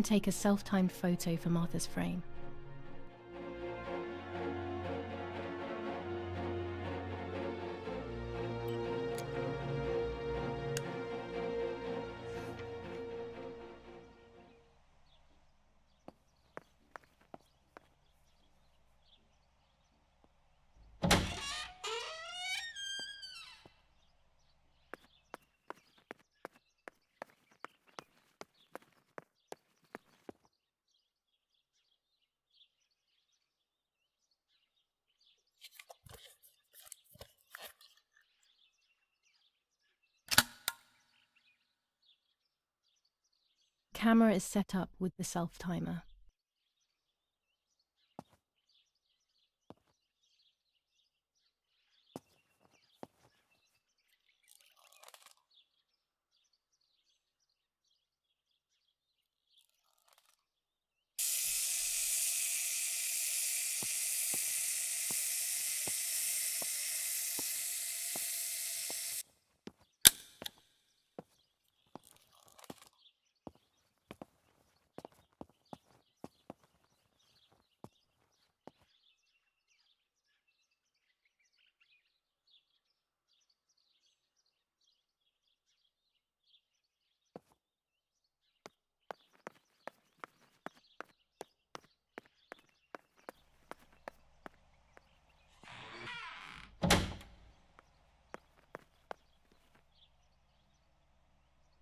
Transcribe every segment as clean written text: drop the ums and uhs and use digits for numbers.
take a self-timed photo for Martha's frame. Camera is set up with the self-timer.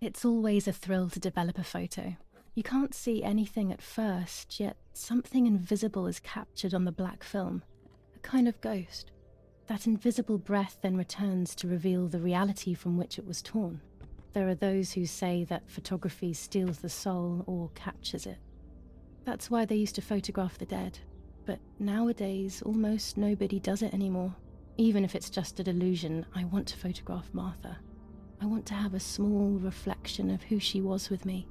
It's always a thrill to develop a photo. You can't see anything at first, yet something invisible is captured on the black film, a kind of ghost. That invisible breath then returns to reveal the reality from which it was torn. There are those who say that photography steals the soul or captures it. That's why they used to photograph the dead. But nowadays, almost nobody does it anymore. Even if it's just a delusion, I want to photograph Martha. I want to have a small reflection of who she was with me.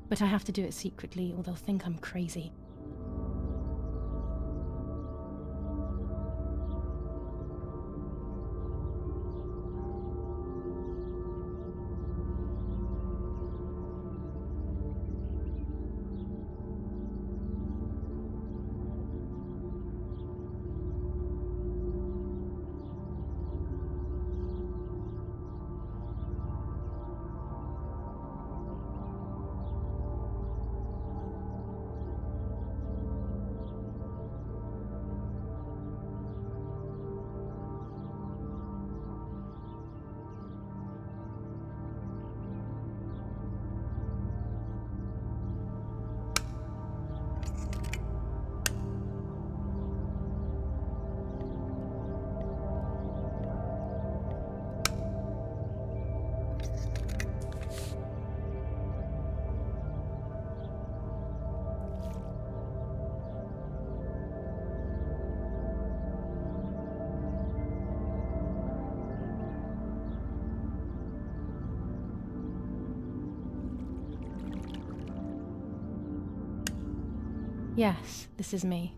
But I have to do it secretly or they'll think I'm crazy. Yes, this is me.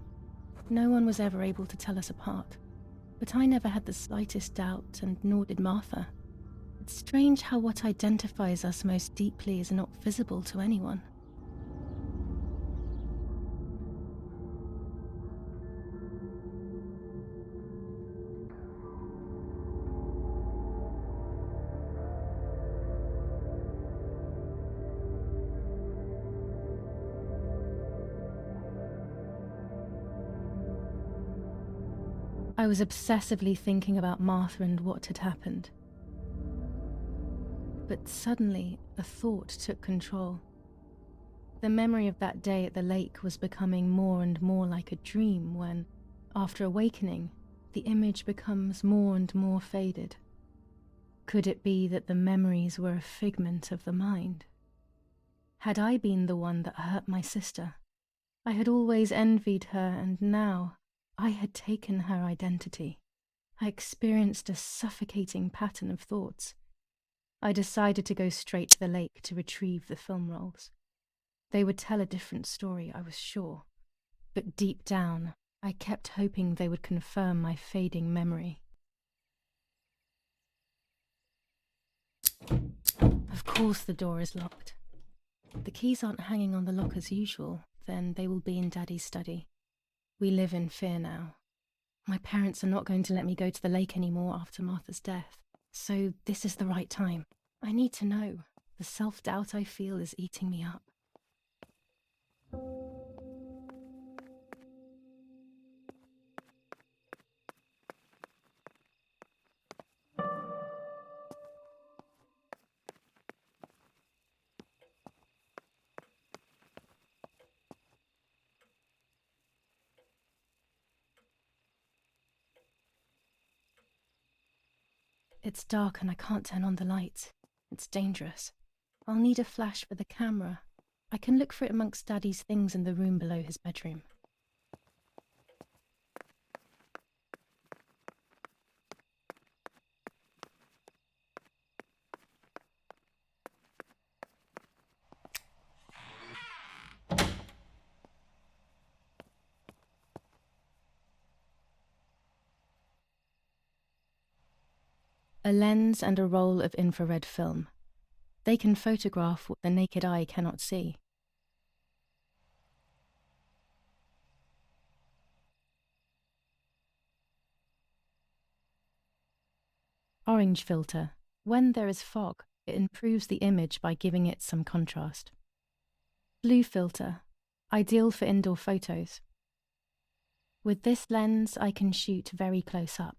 No one was ever able to tell us apart. But I never had the slightest doubt, and nor did Martha. It's strange how what identifies us most deeply is not visible to anyone. I was obsessively thinking about Martha and what had happened. But suddenly, a thought took control. The memory of that day at the lake was becoming more and more like a dream when, after awakening, the image becomes more and more faded. Could it be that the memories were a figment of the mind? Had I been the one that hurt my sister? I had always envied her, and now I had taken her identity. I experienced a suffocating pattern of thoughts. I decided to go straight to the lake to retrieve the film rolls. They would tell a different story, I was sure. But deep down, I kept hoping they would confirm my fading memory. Of course the door is locked. The keys aren't hanging on the lock as usual, then they will be in Daddy's study. We live in fear now. My parents are not going to let me go to the lake anymore after Martha's death, so this is the right time. I need to know. The self-doubt I feel is eating me up. It's dark and I can't turn on the lights. It's dangerous. I'll need a flash for the camera. I can look for it amongst Daddy's things in the room below his bedroom. A lens and a roll of infrared film. They can photograph what the naked eye cannot see. Orange filter. When there is fog, it improves the image by giving it some contrast. Blue filter. Ideal for indoor photos. With this lens, I can shoot very close up.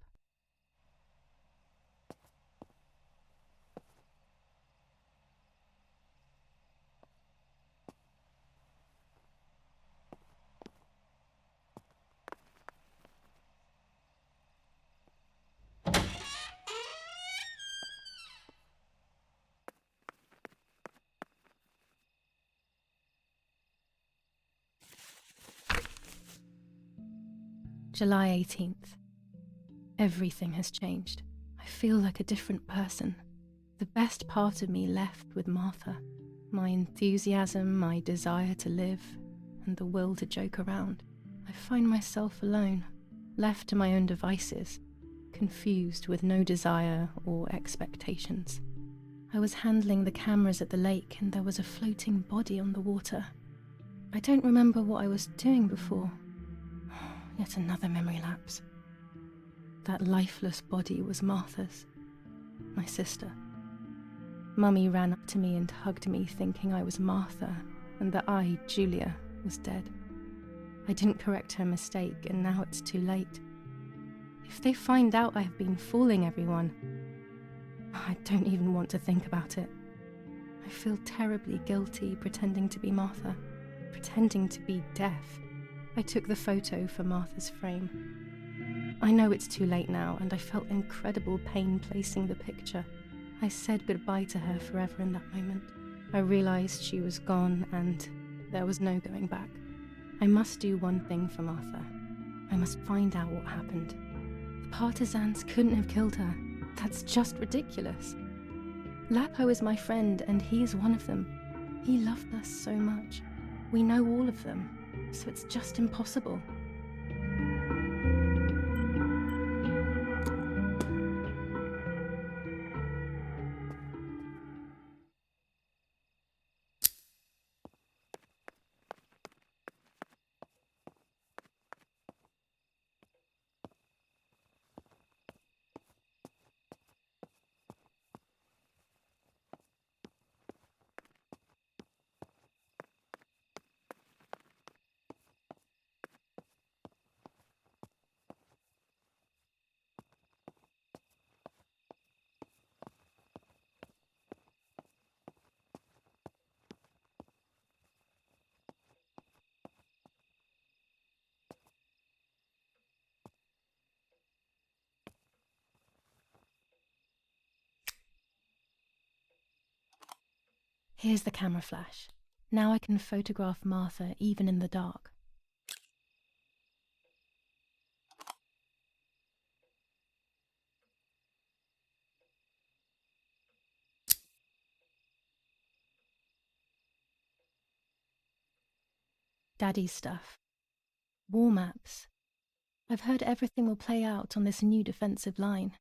July 18th. Everything has changed. I feel like a different person. The best part of me left with Martha. My enthusiasm, my desire to live, and the will to joke around. I find myself alone, left to my own devices, confused with no desire or expectations. I was handling the cameras at the lake and there was a floating body on the water. I don't remember what I was doing before. Yet another memory lapse. That lifeless body was Martha's, my sister. Mummy ran up to me and hugged me, thinking I was Martha, and that I, Julia, was dead. I didn't correct her mistake, and now it's too late. If they find out I have been fooling everyone, I don't even want to think about it. I feel terribly guilty pretending to be Martha, pretending to be deaf. I took the photo for Martha's frame. I know it's too late now, and I felt incredible pain placing the picture. I said goodbye to her forever in that moment. I realized she was gone, and there was no going back. I must do one thing for Martha. I must find out what happened. The partisans couldn't have killed her. That's just ridiculous. Lapo is my friend, and he is one of them. He loved us so much. We know all of them. So it's just impossible. Here's the camera flash. Now I can photograph Martha even in the dark. Daddy's stuff. War maps. I've heard everything will play out on this new defensive line.